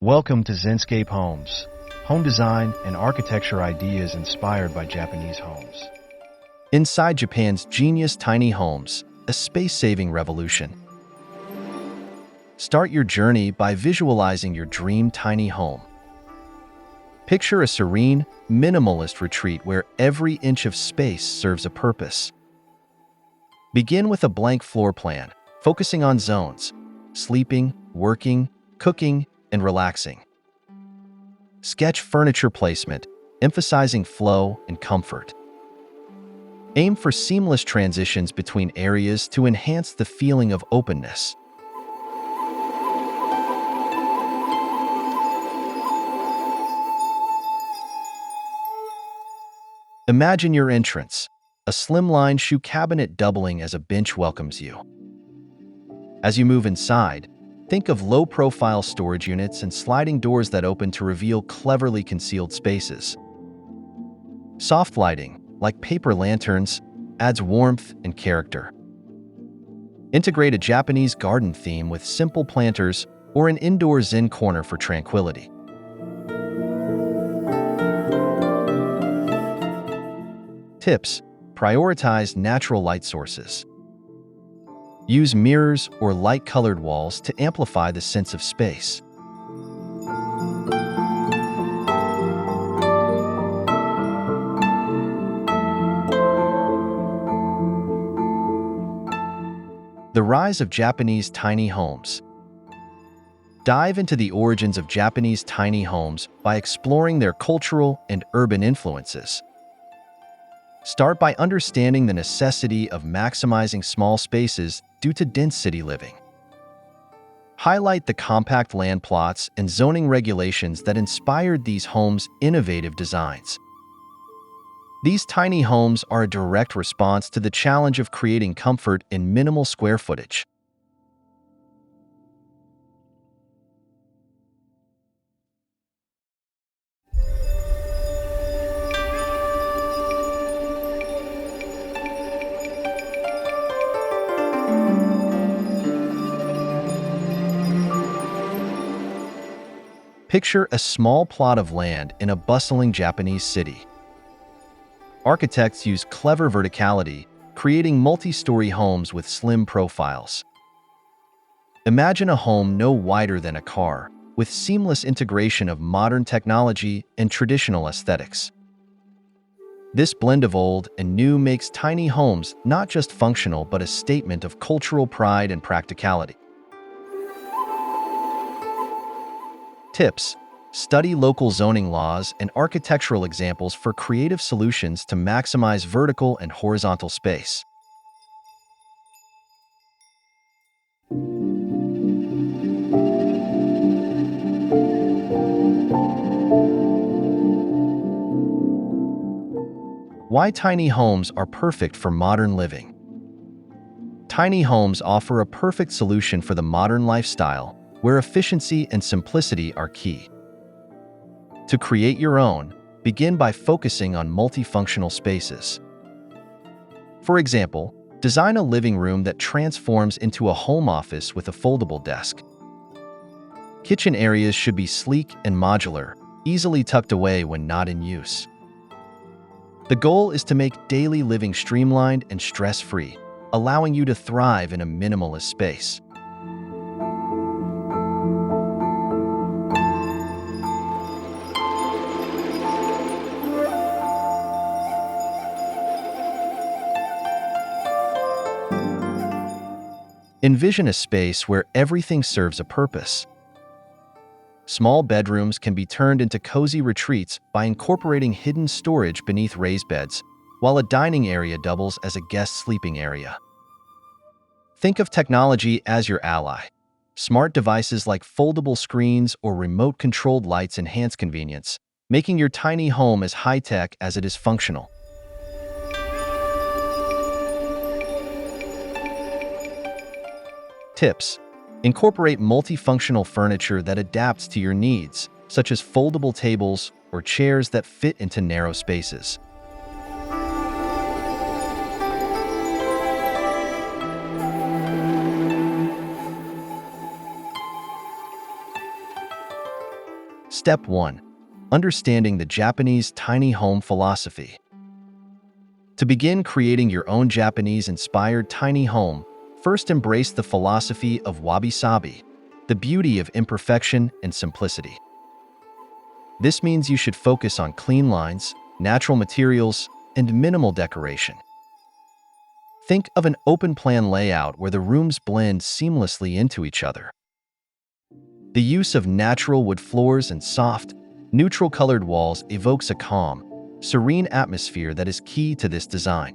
Welcome to Zenscape Homes, home design and architecture ideas inspired by Japanese homes. Inside Japan's genius tiny homes, a space-saving revolution. Start your journey by visualizing your dream tiny home. Picture a serene, minimalist retreat where every inch of space serves a purpose. Begin with a blank floor plan, focusing on zones: sleeping, working, cooking, and relaxing. Sketch furniture placement, emphasizing flow and comfort. Aim for seamless transitions between areas to enhance the feeling of openness. Imagine your entrance, a slimline shoe cabinet doubling as a bench welcomes you. As you move inside, think of low-profile storage units and sliding doors that open to reveal cleverly concealed spaces. Soft lighting, like paper lanterns, adds warmth and character. Integrate a Japanese garden theme with simple planters or an indoor zen corner for tranquility. Tips: prioritize natural light sources. Use mirrors or light-colored walls to amplify the sense of space. The rise of Japanese tiny homes. Dive into the origins of Japanese tiny homes by exploring their cultural and urban influences. Start by understanding the necessity of maximizing small spaces due to dense city living. Highlight the compact land plots and zoning regulations that inspired these homes' innovative designs. These tiny homes are a direct response to the challenge of creating comfort in minimal square footage. Picture a small plot of land in a bustling Japanese city. Architects use clever verticality, creating multi-story homes with slim profiles. Imagine a home no wider than a car, with seamless integration of modern technology and traditional aesthetics. This blend of old and new makes tiny homes not just functional but a statement of cultural pride and practicality. Tips: study local zoning laws and architectural examples for creative solutions to maximize vertical and horizontal space. Why tiny homes are perfect for modern living. Tiny homes offer a perfect solution for the modern lifestyle, where efficiency and simplicity are key. To create your own, begin by focusing on multifunctional spaces. For example, design a living room that transforms into a home office with a foldable desk. Kitchen areas should be sleek and modular, easily tucked away when not in use. The goal is to make daily living streamlined and stress-free, allowing you to thrive in a minimalist space. Envision a space where everything serves a purpose. Small bedrooms can be turned into cozy retreats by incorporating hidden storage beneath raised beds, while a dining area doubles as a guest sleeping area. Think of technology as your ally. Smart devices like foldable screens or remote-controlled lights enhance convenience, making your tiny home as high-tech as it is functional. Tips: incorporate multifunctional furniture that adapts to your needs, such as foldable tables or chairs that fit into narrow spaces. Step 1. Understanding the Japanese tiny home philosophy. To begin creating your own Japanese-inspired tiny home, first embrace the philosophy of wabi-sabi, the beauty of imperfection and simplicity. This means you should focus on clean lines, natural materials, and minimal decoration. Think of an open-plan layout where the rooms blend seamlessly into each other. The use of natural wood floors and soft, neutral-colored walls evokes a calm, serene atmosphere that is key to this design.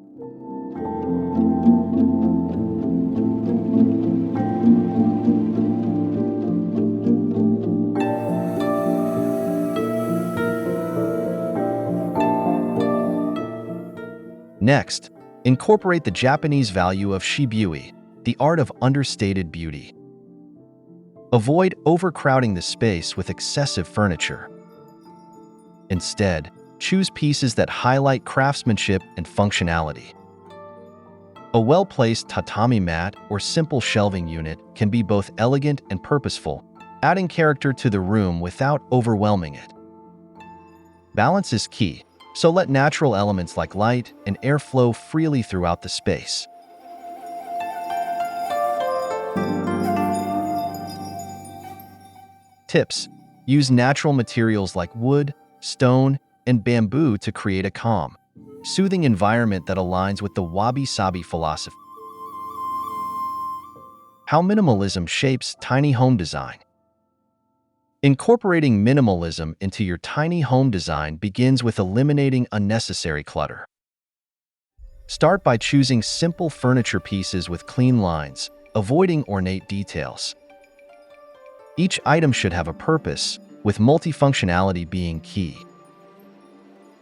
Next, incorporate the Japanese value of shibui, the art of understated beauty. Avoid overcrowding the space with excessive furniture. Instead, choose pieces that highlight craftsmanship and functionality. A well-placed tatami mat or simple shelving unit can be both elegant and purposeful, adding character to the room without overwhelming it. Balance is key, so let natural elements like light and air flow freely throughout the space. Tips: use natural materials like wood, stone, and bamboo to create a calm, soothing environment that aligns with the wabi-sabi philosophy. How minimalism shapes tiny home design. Incorporating minimalism into your tiny home design begins with eliminating unnecessary clutter. Start by choosing simple furniture pieces with clean lines, avoiding ornate details. Each item should have a purpose, with multifunctionality being key.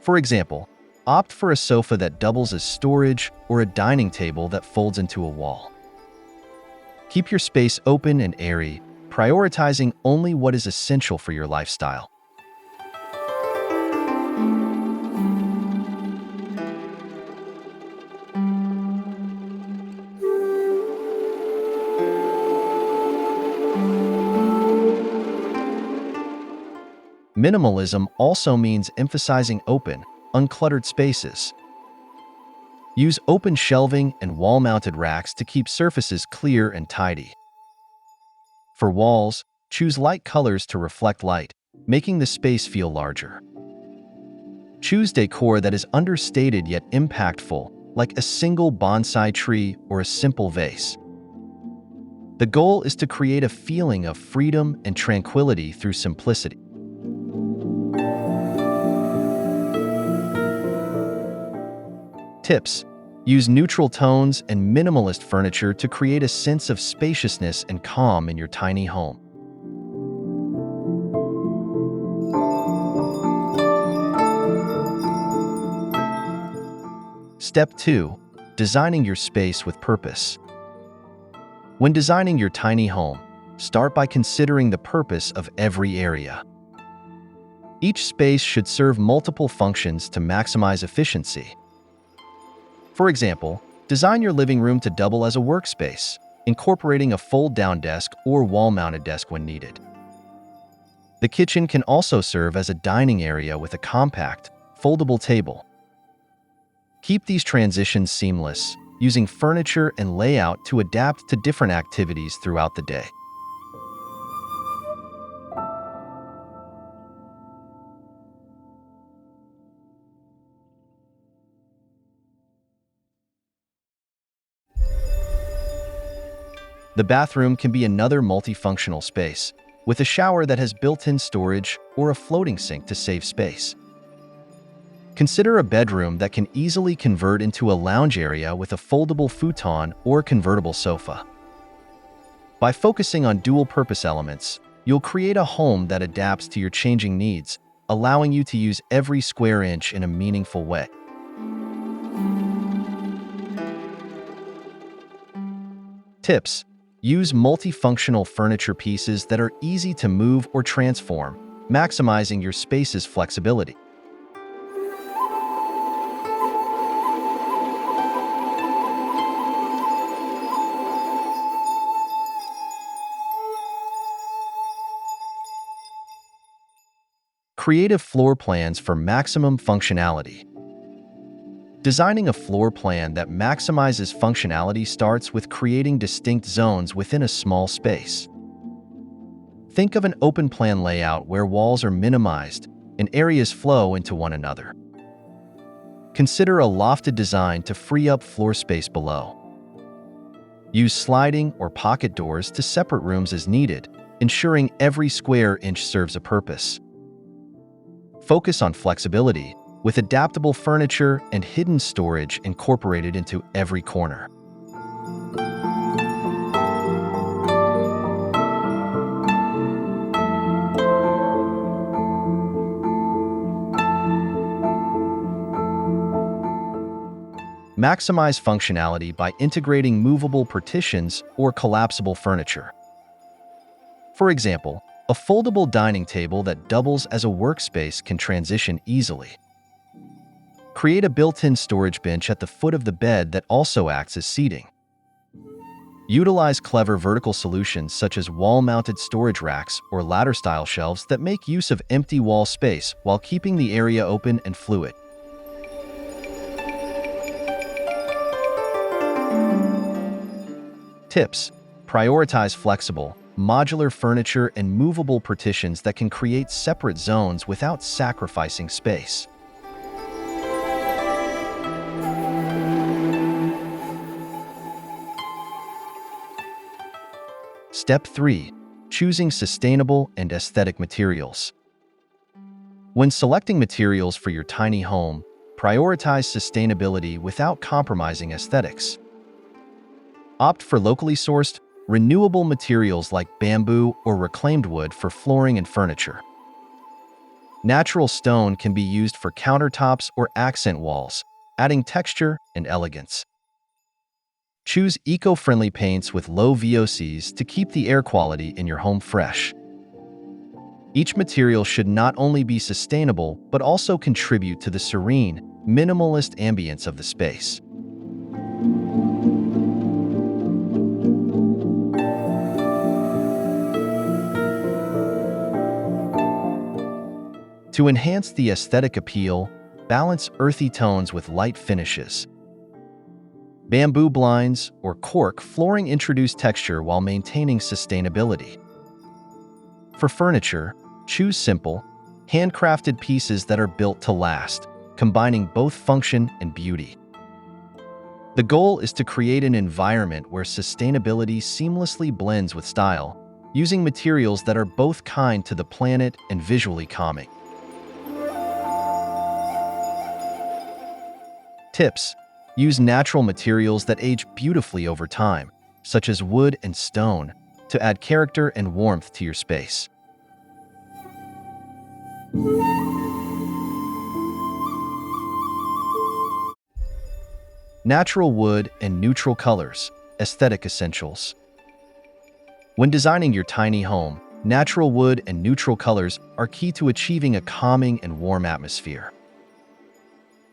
For example, opt for a sofa that doubles as storage or a dining table that folds into a wall. Keep your space open and airy, prioritizing only what is essential for your lifestyle. Minimalism also means emphasizing open, uncluttered spaces. Use open shelving and wall-mounted racks to keep surfaces clear and tidy. For walls, choose light colors to reflect light, making the space feel larger. Choose decor that is understated yet impactful, like a single bonsai tree or a simple vase. The goal is to create a feeling of freedom and tranquility through simplicity. Tips: use neutral tones and minimalist furniture to create a sense of spaciousness and calm in your tiny home. Step 2. Designing your space with purpose. When designing your tiny home, start by considering the purpose of every area. Each space should serve multiple functions to maximize efficiency. For example, design your living room to double as a workspace, incorporating a fold-down desk or wall-mounted desk when needed. The kitchen can also serve as a dining area with a compact, foldable table. Keep these transitions seamless, using furniture and layout to adapt to different activities throughout the day. The bathroom can be another multifunctional space, with a shower that has built-in storage or a floating sink to save space. Consider a bedroom that can easily convert into a lounge area with a foldable futon or convertible sofa. By focusing on dual-purpose elements, you'll create a home that adapts to your changing needs, allowing you to use every square inch in a meaningful way. Tips: use multifunctional furniture pieces that are easy to move or transform, maximizing your space's flexibility. Creative floor plans for maximum functionality. Designing a floor plan that maximizes functionality starts with creating distinct zones within a small space. Think of an open plan layout where walls are minimized and areas flow into one another. Consider a lofted design to free up floor space below. Use sliding or pocket doors to separate rooms as needed, ensuring every square inch serves a purpose. Focus on flexibility, with adaptable furniture and hidden storage incorporated into every corner. Maximize functionality by integrating movable partitions or collapsible furniture. For example, a foldable dining table that doubles as a workspace can transition easily. Create a built-in storage bench at the foot of the bed that also acts as seating. Utilize clever vertical solutions such as wall-mounted storage racks or ladder-style shelves that make use of empty wall space while keeping the area open and fluid. Tips: prioritize flexible, modular furniture and movable partitions that can create separate zones without sacrificing space. Step 3. Choosing sustainable and aesthetic materials. When selecting materials for your tiny home, prioritize sustainability without compromising aesthetics. Opt for locally sourced, renewable materials like bamboo or reclaimed wood for flooring and furniture. Natural stone can be used for countertops or accent walls, adding texture and elegance. Choose eco-friendly paints with low VOCs to keep the air quality in your home fresh. Each material should not only be sustainable but also contribute to the serene, minimalist ambience of the space. To enhance the aesthetic appeal, balance earthy tones with light finishes. Bamboo blinds or cork flooring introduce texture while maintaining sustainability. For furniture, choose simple, handcrafted pieces that are built to last, combining both function and beauty. The goal is to create an environment where sustainability seamlessly blends with style, using materials that are both kind to the planet and visually calming. Tips: use natural materials that age beautifully over time, such as wood and stone, to add character and warmth to your space. Natural wood and neutral colors, aesthetic essentials. When designing your tiny home, natural wood and neutral colors are key to achieving a calming and warm atmosphere.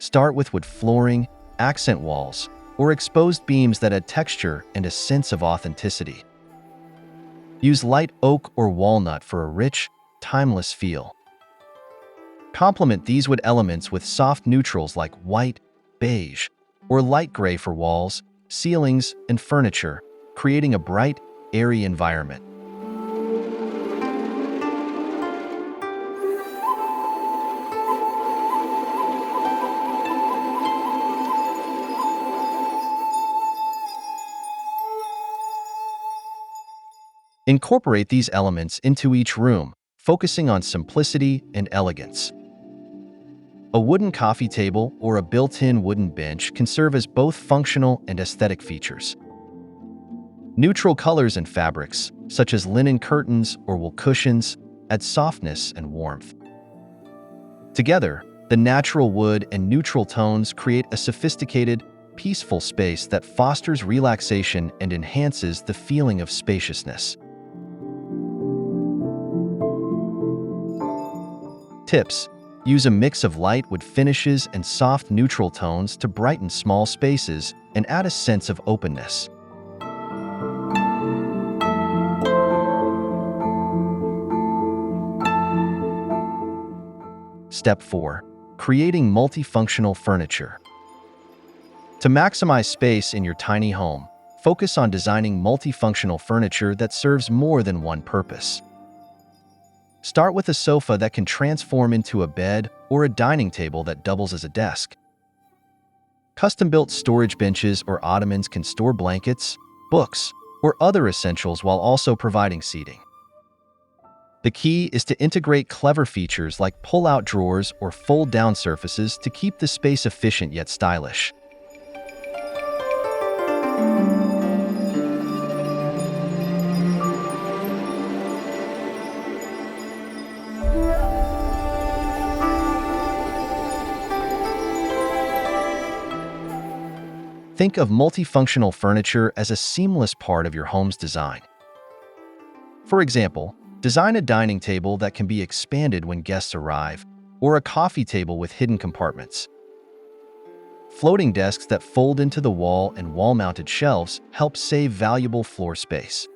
Start with wood flooring, accent walls, or exposed beams that add texture and a sense of authenticity. Use light oak or walnut for a rich, timeless feel. Complement these wood elements with soft neutrals like white, beige, or light gray for walls, ceilings, and furniture, creating a bright, airy environment. Incorporate these elements into each room, focusing on simplicity and elegance. A wooden coffee table or a built-in wooden bench can serve as both functional and aesthetic features. Neutral colors and fabrics, such as linen curtains or wool cushions, add softness and warmth. Together, the natural wood and neutral tones create a sophisticated, peaceful space that fosters relaxation and enhances the feeling of spaciousness. Tips: use a mix of light wood finishes and soft neutral tones to brighten small spaces and add a sense of openness. Step 4. Creating multifunctional furniture. To maximize space in your tiny home, focus on designing multifunctional furniture that serves more than one purpose. Start with a sofa that can transform into a bed or a dining table that doubles as a desk. Custom-built storage benches or ottomans can store blankets, books, or other essentials while also providing seating. The key is to integrate clever features like pull-out drawers or fold-down surfaces to keep the space efficient yet stylish. Think of multifunctional furniture as a seamless part of your home's design. For example, design a dining table that can be expanded when guests arrive, or a coffee table with hidden compartments. Floating desks that fold into the wall and wall-mounted shelves help save valuable floor space.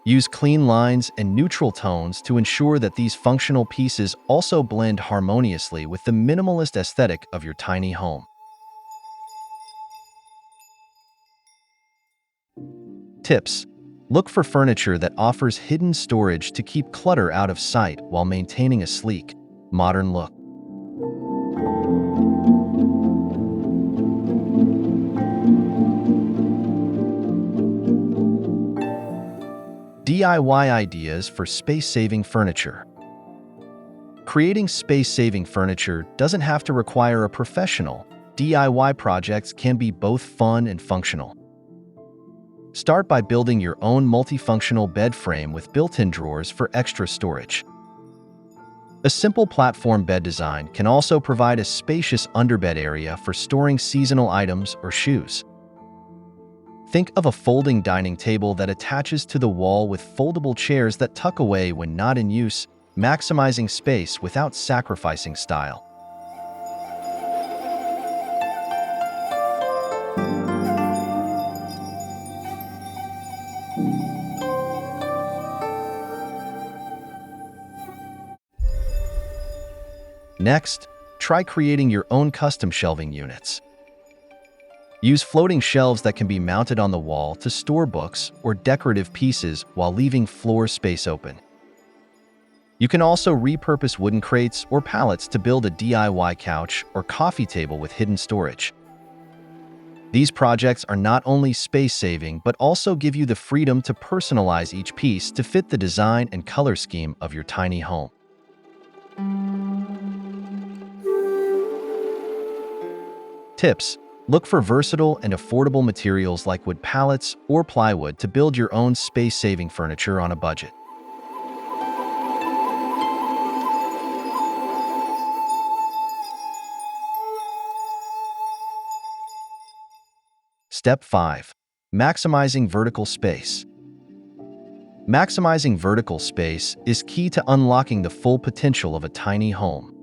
Use clean lines and neutral tones to ensure that these functional pieces also blend harmoniously with the minimalist aesthetic of your tiny home. Tips: look for furniture that offers hidden storage to keep clutter out of sight while maintaining a sleek, modern look. DIY ideas for space-saving furniture. Creating space-saving furniture doesn't have to require a professional. DIY projects can be both fun and functional. Start by building your own multifunctional bed frame with built-in drawers for extra storage. A simple platform bed design can also provide a spacious underbed area for storing seasonal items or shoes. Think of a folding dining table that attaches to the wall with foldable chairs that tuck away when not in use, maximizing space without sacrificing style. Next, try creating your own custom shelving units. Use floating shelves that can be mounted on the wall to store books or decorative pieces while leaving floor space open. You can also repurpose wooden crates or pallets to build a DIY couch or coffee table with hidden storage. These projects are not only space-saving but also give you the freedom to personalize each piece to fit the design and color scheme of your tiny home. Tips: look for versatile and affordable materials like wood pallets or plywood to build your own space-saving furniture on a budget. Step 5. Maximizing vertical space. Maximizing vertical space is key to unlocking the full potential of a tiny home.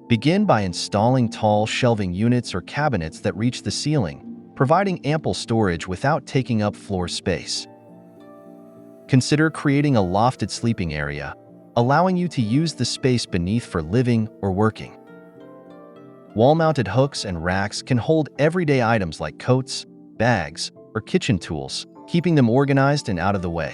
Begin by installing tall shelving units or cabinets that reach the ceiling, providing ample storage without taking up floor space. Consider creating a lofted sleeping area, allowing you to use the space beneath for living or working. Wall-mounted hooks and racks can hold everyday items like coats, bags, or kitchen tools, keeping them organized and out of the way.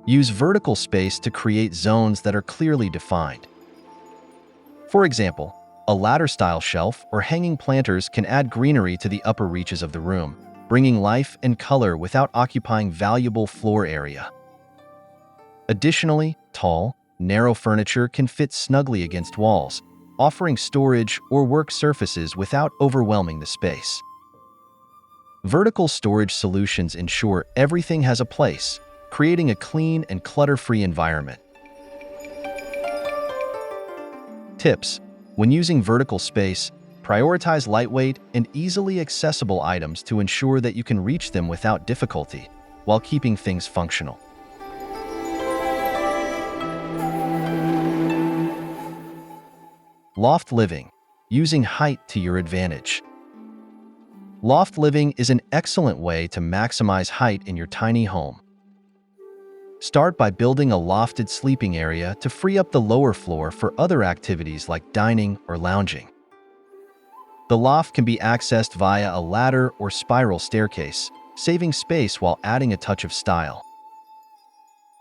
Use vertical space to create zones that are clearly defined. For example, a ladder-style shelf or hanging planters can add greenery to the upper reaches of the room, bringing life and color without occupying valuable floor area. Additionally, tall, narrow furniture can fit snugly against walls, offering storage or work surfaces without overwhelming the space. Vertical storage solutions ensure everything has a place, creating a clean and clutter-free environment. Tips: when using vertical space, prioritize lightweight and easily accessible items to ensure that you can reach them without difficulty, while keeping things functional. Loft living, using height to your advantage. Loft living is an excellent way to maximize height in your tiny home. Start by building a lofted sleeping area to free up the lower floor for other activities like dining or lounging. The loft can be accessed via a ladder or spiral staircase, saving space while adding a touch of style.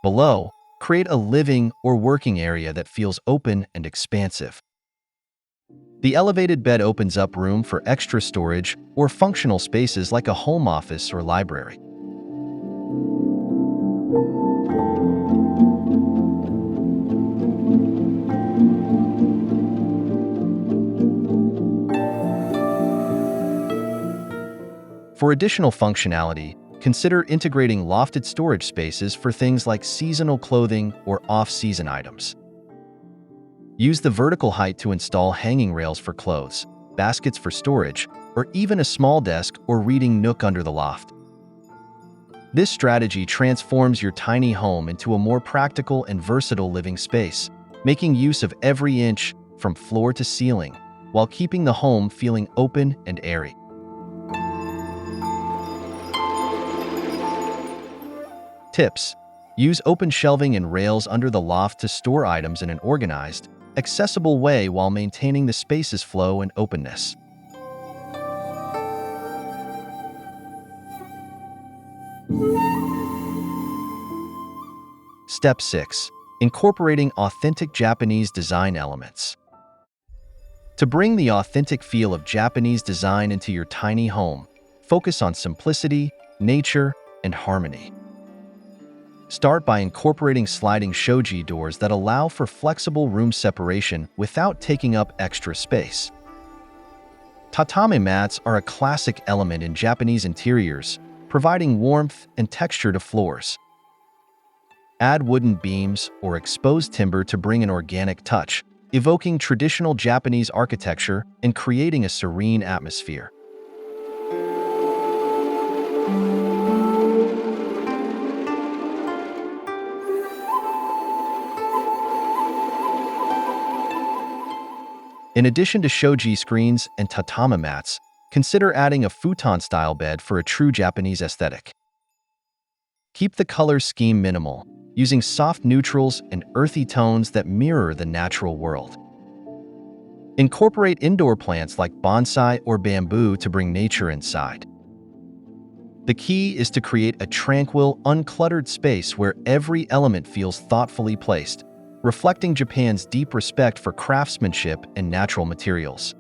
Below, create a living or working area that feels open and expansive. The elevated bed opens up room for extra storage or functional spaces like a home office or library. For additional functionality, consider integrating lofted storage spaces for things like seasonal clothing or off-season items. Use the vertical height to install hanging rails for clothes, baskets for storage, or even a small desk or reading nook under the loft. This strategy transforms your tiny home into a more practical and versatile living space, making use of every inch from floor to ceiling, while keeping the home feeling open and airy. Tips: use open shelving and rails under the loft to store items in an organized, accessible way while maintaining the space's flow and openness. Step 6. Incorporating authentic Japanese design elements. To bring the authentic feel of Japanese design into your tiny home, focus on simplicity, nature, and harmony. Start by incorporating sliding shoji doors that allow for flexible room separation without taking up extra space. Tatami mats are a classic element in Japanese interiors, providing warmth and texture to floors. Add wooden beams or exposed timber to bring an organic touch, evoking traditional Japanese architecture and creating a serene atmosphere. In addition to shoji screens and tatami mats, consider adding a futon-style bed for a true Japanese aesthetic. Keep the color scheme minimal, using soft neutrals and earthy tones that mirror the natural world. Incorporate indoor plants like bonsai or bamboo to bring nature inside. The key is to create a tranquil, uncluttered space where every element feels thoughtfully placed, reflecting Japan's deep respect for craftsmanship and natural materials.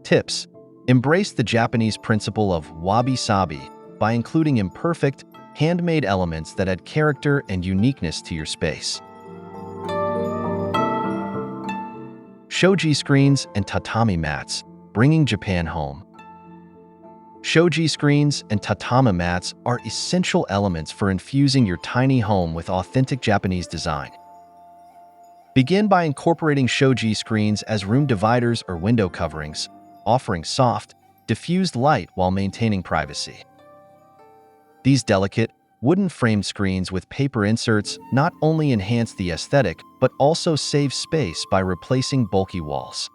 Tips: embrace the Japanese principle of wabi-sabi by including imperfect, handmade elements that add character and uniqueness to your space. Shoji screens and tatami mats, bringing Japan home. Shoji screens and tatami mats are essential elements for infusing your tiny home with authentic Japanese design. Begin by incorporating shoji screens as room dividers or window coverings, offering soft, diffused light while maintaining privacy. These delicate, wooden-framed screens with paper inserts not only enhance the aesthetic but also save space by replacing bulky walls.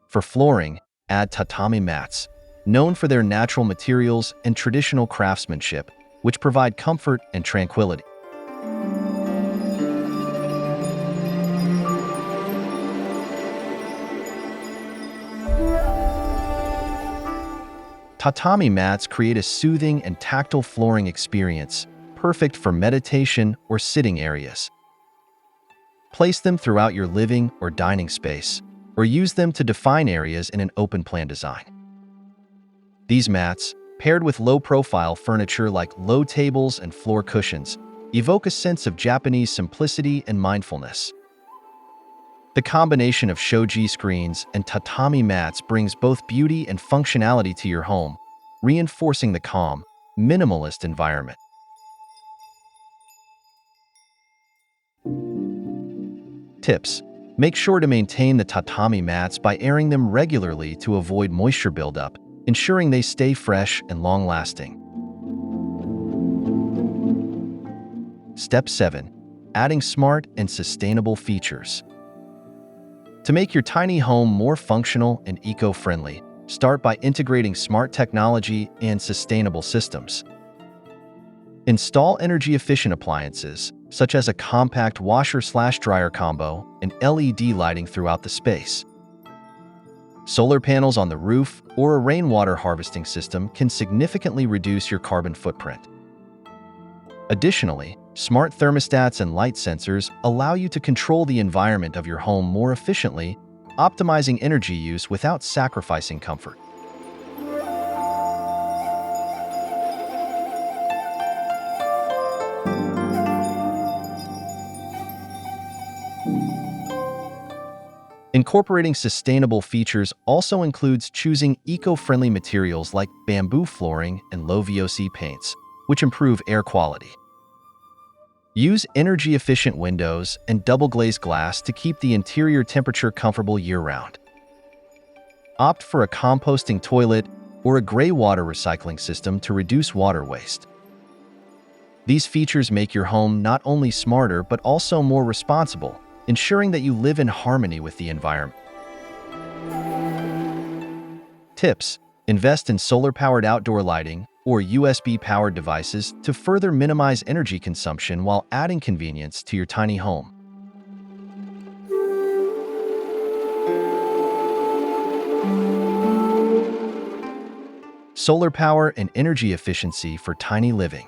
For flooring, add tatami mats, known for their natural materials and traditional craftsmanship, which provide comfort and tranquility. Tatami mats create a soothing and tactile flooring experience, perfect for meditation or sitting areas. Place them throughout your living or dining space, or use them to define areas in an open-plan design. These mats, paired with low-profile furniture like low tables and floor cushions, evoke a sense of Japanese simplicity and mindfulness. The combination of shoji screens and tatami mats brings both beauty and functionality to your home, reinforcing the calm, minimalist environment. Tips: make sure to maintain the tatami mats by airing them regularly to avoid moisture buildup, ensuring they stay fresh and long-lasting. Step 7. Adding smart and sustainable features. To make your tiny home more functional and eco-friendly, start by integrating smart technology and sustainable systems. Install energy-efficient appliances, such as a compact washer/dryer combo and LED lighting throughout the space. Solar panels on the roof or a rainwater harvesting system can significantly reduce your carbon footprint. Additionally, smart thermostats and light sensors allow you to control the environment of your home more efficiently, optimizing energy use without sacrificing comfort. Incorporating sustainable features also includes choosing eco-friendly materials like bamboo flooring and low VOC paints, which improve air quality. Use energy-efficient windows and double-glazed glass to keep the interior temperature comfortable year-round. Opt for a composting toilet or a gray water recycling system to reduce water waste. These features make your home not only smarter but also more responsible, ensuring that you live in harmony with the environment. Tips: invest in solar-powered outdoor lighting or USB-powered devices to further minimize energy consumption while adding convenience to your tiny home. Solar power and energy efficiency for tiny living.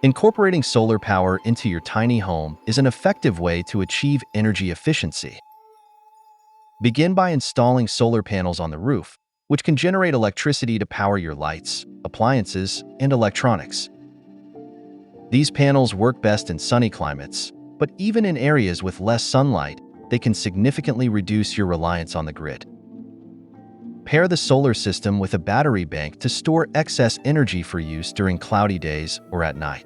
Incorporating solar power into your tiny home is an effective way to achieve energy efficiency. Begin by installing solar panels on the roof, which can generate electricity to power your lights, appliances, and electronics. These panels work best in sunny climates, but even in areas with less sunlight, they can significantly reduce your reliance on the grid. Pair the solar system with a battery bank to store excess energy for use during cloudy days or at night.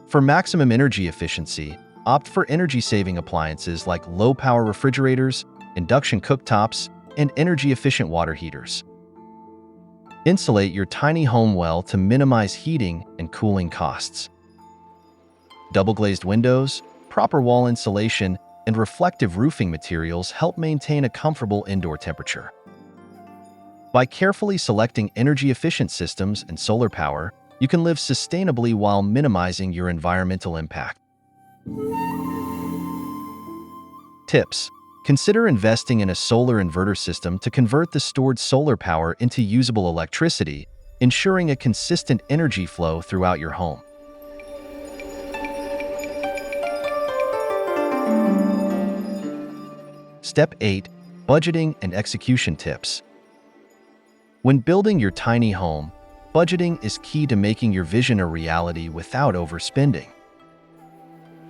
For maximum energy efficiency, opt for energy-saving appliances like low-power refrigerators, induction cooktops, and energy-efficient water heaters. Insulate your tiny home well to minimize heating and cooling costs. Double-glazed windows, proper wall insulation, and reflective roofing materials help maintain a comfortable indoor temperature. By carefully selecting energy-efficient systems and solar power, you can live sustainably while minimizing your environmental impact. Tips: consider investing in a solar inverter system to convert the stored solar power into usable electricity, ensuring a consistent energy flow throughout your home. Step 8. Budgeting and execution tips. When building your tiny home, budgeting is key to making your vision a reality without overspending.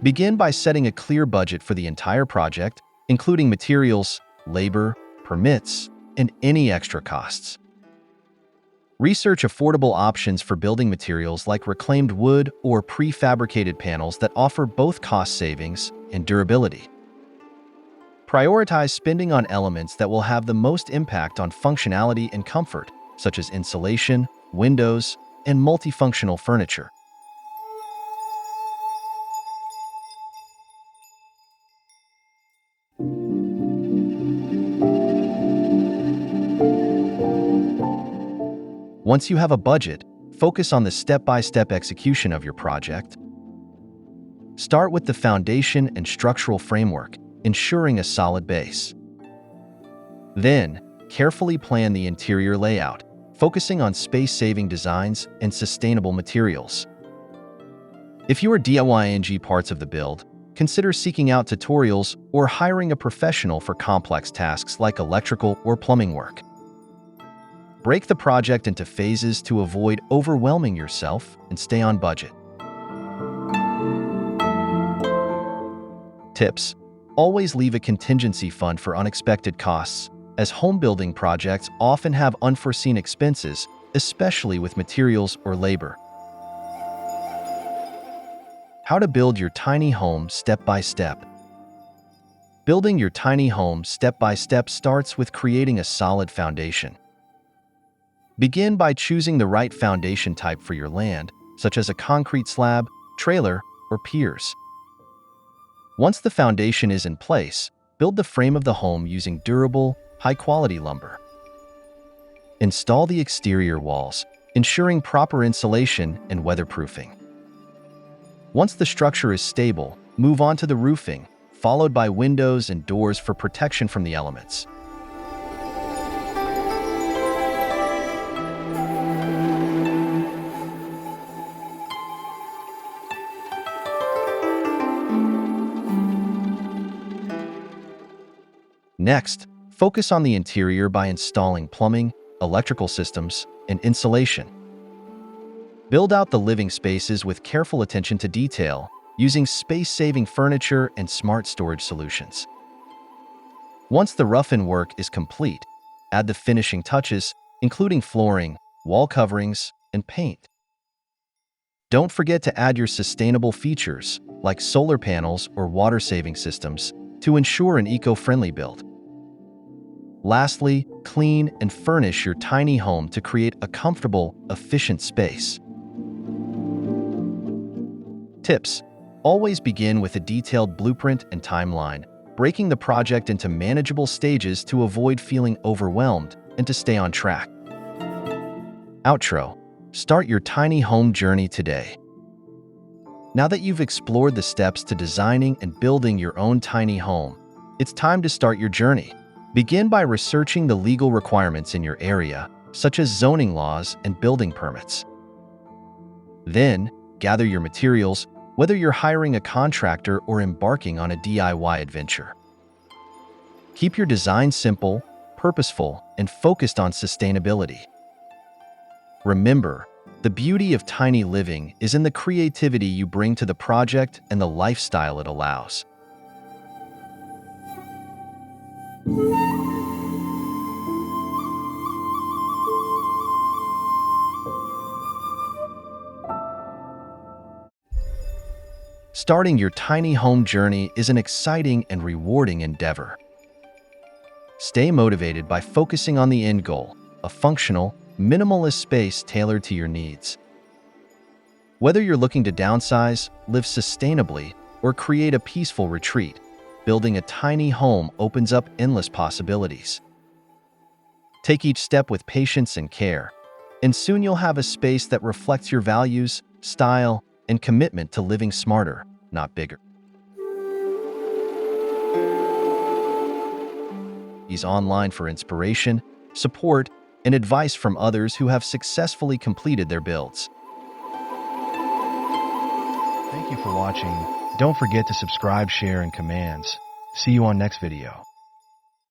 Begin by setting a clear budget for the entire project, including materials, labor, permits, and any extra costs. Research affordable options for building materials like reclaimed wood or prefabricated panels that offer both cost savings and durability. Prioritize spending on elements that will have the most impact on functionality and comfort, such as insulation, windows, and multifunctional furniture. Once you have a budget, focus on the step-by-step execution of your project. Start with the foundation and structural framework, ensuring a solid base. Then, carefully plan the interior layout, focusing on space-saving designs and sustainable materials. If you are DIYing parts of the build, consider seeking out tutorials or hiring a professional for complex tasks like electrical or plumbing work. Break the project into phases to avoid overwhelming yourself and stay on budget. Tips: always leave a contingency fund for unexpected costs, as home building projects often have unforeseen expenses, especially with materials or labor. How to build your tiny home step by step. Building your tiny home step by step starts with creating a solid foundation. Begin by choosing the right foundation type for your land, such as a concrete slab, trailer, or piers. Once the foundation is in place, build the frame of the home using durable, high-quality lumber. Install the exterior walls, ensuring proper insulation and weatherproofing. Once the structure is stable, move on to the roofing, followed by windows and doors for protection from the elements. Next, focus on the interior by installing plumbing, electrical systems, and insulation. Build out the living spaces with careful attention to detail, using space-saving furniture and smart storage solutions. Once the rough-in work is complete, add the finishing touches, including flooring, wall coverings, and paint. Don't forget to add your sustainable features, like solar panels or water-saving systems, to ensure an eco-friendly build. Lastly, clean and furnish your tiny home to create a comfortable, efficient space. Tips: always begin with a detailed blueprint and timeline, breaking the project into manageable stages to avoid feeling overwhelmed and to stay on track. Outro: start your tiny home journey today. Now that you've explored the steps to designing and building your own tiny home, it's time to start your journey. Begin by researching the legal requirements in your area, such as zoning laws and building permits. Then, gather your materials, whether you're hiring a contractor or embarking on a DIY adventure. Keep your design simple, purposeful, and focused on sustainability. Remember, the beauty of tiny living is in the creativity you bring to the project and the lifestyle it allows. Starting your tiny home journey is an exciting and rewarding endeavor. Stay motivated by focusing on the end goal, a functional, minimalist space tailored to your needs. Whether you're looking to downsize, live sustainably, or create a peaceful retreat, building a tiny home opens up endless possibilities. Take each step with patience and care, and soon you'll have a space that reflects your values, style, and commitment to living smarter, not bigger. He's online for inspiration, support, and advice from others who have successfully completed their builds. Thank you for watching. Don't forget to subscribe, share, and commands. See you on next video.